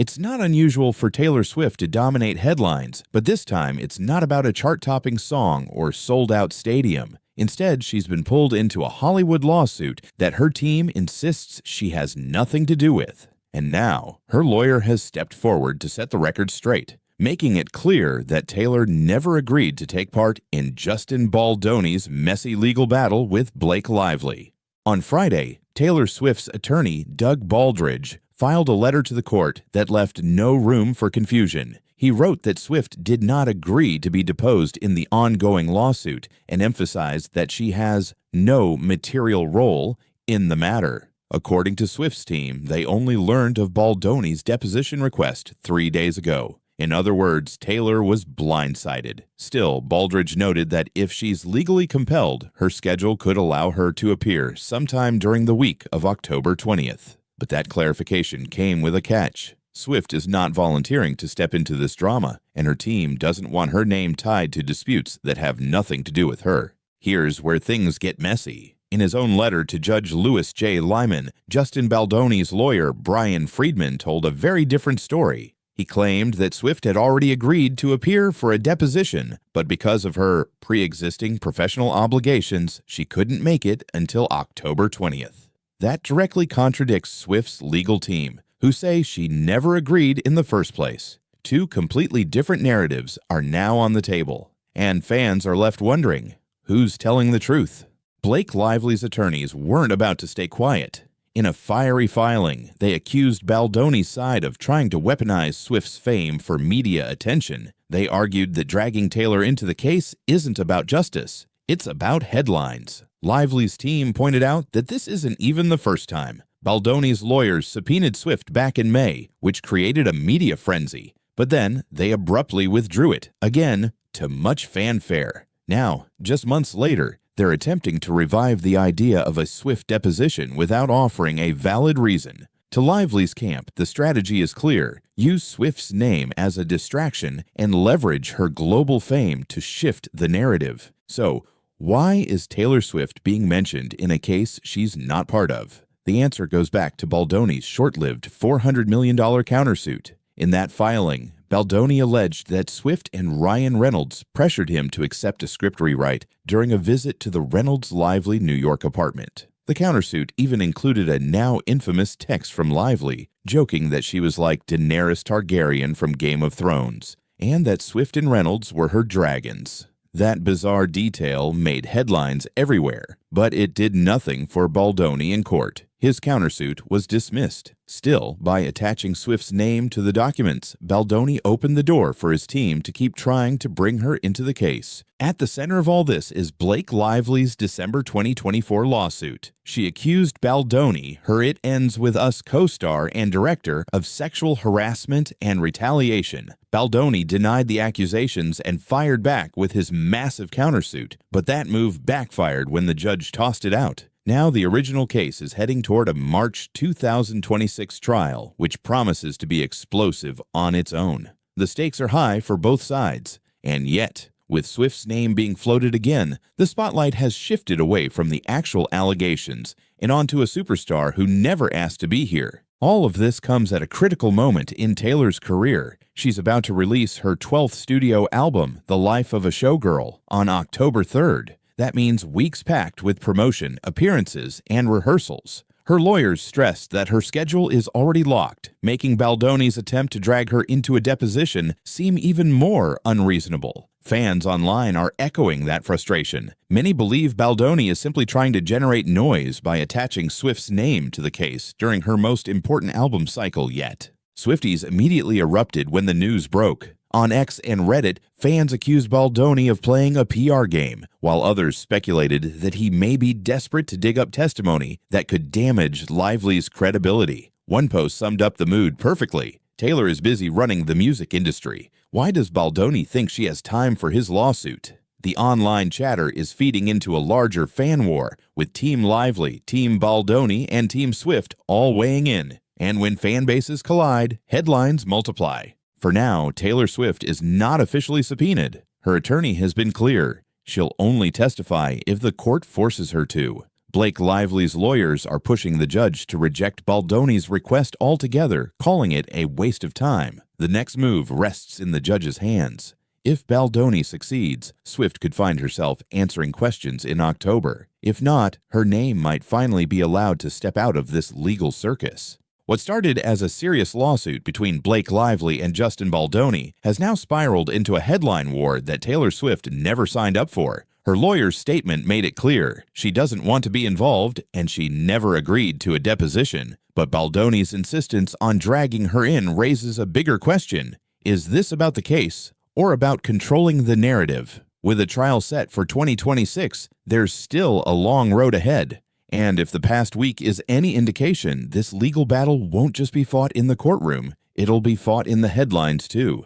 It's not unusual for Taylor Swift to dominate headlines, but this time it's not about a chart-topping song or sold-out stadium. Instead, she's been pulled into a Hollywood lawsuit that her team insists she has nothing to do with. And now, her lawyer has stepped forward to set the record straight, making it clear that Taylor never agreed to take part in Justin Baldoni's messy legal battle with Blake Lively. On Friday, Taylor Swift's attorney, Doug Baldridge, filed a letter to the court that left no room for confusion. He wrote that Swift did not agree to be deposed in the ongoing lawsuit and emphasized that she has no material role in the matter. According to Swift's team, they only learned of Baldoni's deposition request 3 days ago. In other words, Taylor was blindsided. Still, Baldridge noted that if she's legally compelled, her schedule could allow her to appear sometime during the week of October 20th. But that clarification came with a catch. Swift is not volunteering to step into this drama, and her team doesn't want her name tied to disputes that have nothing to do with her. Here's where things get messy. In his own letter to Judge Louis J. Lyman, Justin Baldoni's lawyer, Brian Friedman, told a very different story. He claimed that Swift had already agreed to appear for a deposition, but because of her pre-existing professional obligations, she couldn't make it until October 20th. That directly contradicts Swift's legal team, who say she never agreed in the first place. Two completely different narratives are now on the table, and fans are left wondering, who's telling the truth? Blake Lively's attorneys weren't about to stay quiet. In a fiery filing, they accused Baldoni's side of trying to weaponize Swift's fame for media attention. They argued that dragging Taylor into the case isn't about justice, it's about headlines. Lively's team pointed out that this isn't even the first time. Baldoni's lawyers subpoenaed Swift back in May, which created a media frenzy. But then they abruptly withdrew it, again, to much fanfare. Now, just months later, they're attempting to revive the idea of a Swift deposition without offering a valid reason. To Lively's camp, the strategy is clear. Use Swift's name as a distraction and leverage her global fame to shift the narrative. So, why is Taylor Swift being mentioned in a case she's not part of? The answer goes back to Baldoni's short-lived $400 million countersuit. In that filing, Baldoni alleged that Swift and Ryan Reynolds pressured him to accept a script rewrite during a visit to the Reynolds-Lively New York apartment. The countersuit even included a now infamous text from Lively, joking that she was like Daenerys Targaryen from Game of Thrones, and that Swift and Reynolds were her dragons. That bizarre detail made headlines everywhere, but it did nothing for Baldoni in court. His countersuit was dismissed. Still, by attaching Swift's name to the documents, Baldoni opened the door for his team to keep trying to bring her into the case. At the center of all this is Blake Lively's December 2024 lawsuit. She accused Baldoni, her It Ends With Us co-star and director, of sexual harassment and retaliation. Baldoni denied the accusations and fired back with his massive countersuit, but that move backfired when the judge tossed it out. Now the original case is heading toward a March 2026 trial, which promises to be explosive on its own. The stakes are high for both sides, and yet, with Swift's name being floated again, the spotlight has shifted away from the actual allegations and onto a superstar who never asked to be here. All of this comes at a critical moment in Taylor's career. She's about to release her 12th studio album, The Life of a Showgirl, on October 3rd. That means weeks packed with promotion, appearances, and rehearsals. Her lawyers stressed that her schedule is already locked, making Baldoni's attempt to drag her into a deposition seem even more unreasonable. Fans online are echoing that frustration. Many believe Baldoni is simply trying to generate noise by attaching Swift's name to the case during her most important album cycle yet. Swifties immediately erupted when the news broke. On X and Reddit, fans accused Baldoni of playing a PR game, while others speculated that he may be desperate to dig up testimony that could damage Lively's credibility. One post summed up the mood perfectly. Taylor is busy running the music industry. Why does Baldoni think she has time for his lawsuit? The online chatter is feeding into a larger fan war, with Team Lively, Team Baldoni, and Team Swift all weighing in. And when fan bases collide, headlines multiply. For now, Taylor Swift is not officially subpoenaed. Her attorney has been clear. She'll only testify if the court forces her to. Blake Lively's lawyers are pushing the judge to reject Baldoni's request altogether, calling it a waste of time. The next move rests in the judge's hands. If Baldoni succeeds, Swift could find herself answering questions in October. If not, her name might finally be allowed to step out of this legal circus. What started as a serious lawsuit between Blake Lively and Justin Baldoni has now spiraled into a headline war that Taylor Swift never signed up for. Her lawyer's statement made it clear she doesn't want to be involved and she never agreed to a deposition. But Baldoni's insistence on dragging her in raises a bigger question. Is this about the case or about controlling the narrative? With a trial set for 2026, there's still a long road ahead. And if the past week is any indication, this legal battle won't just be fought in the courtroom, it'll be fought in the headlines too.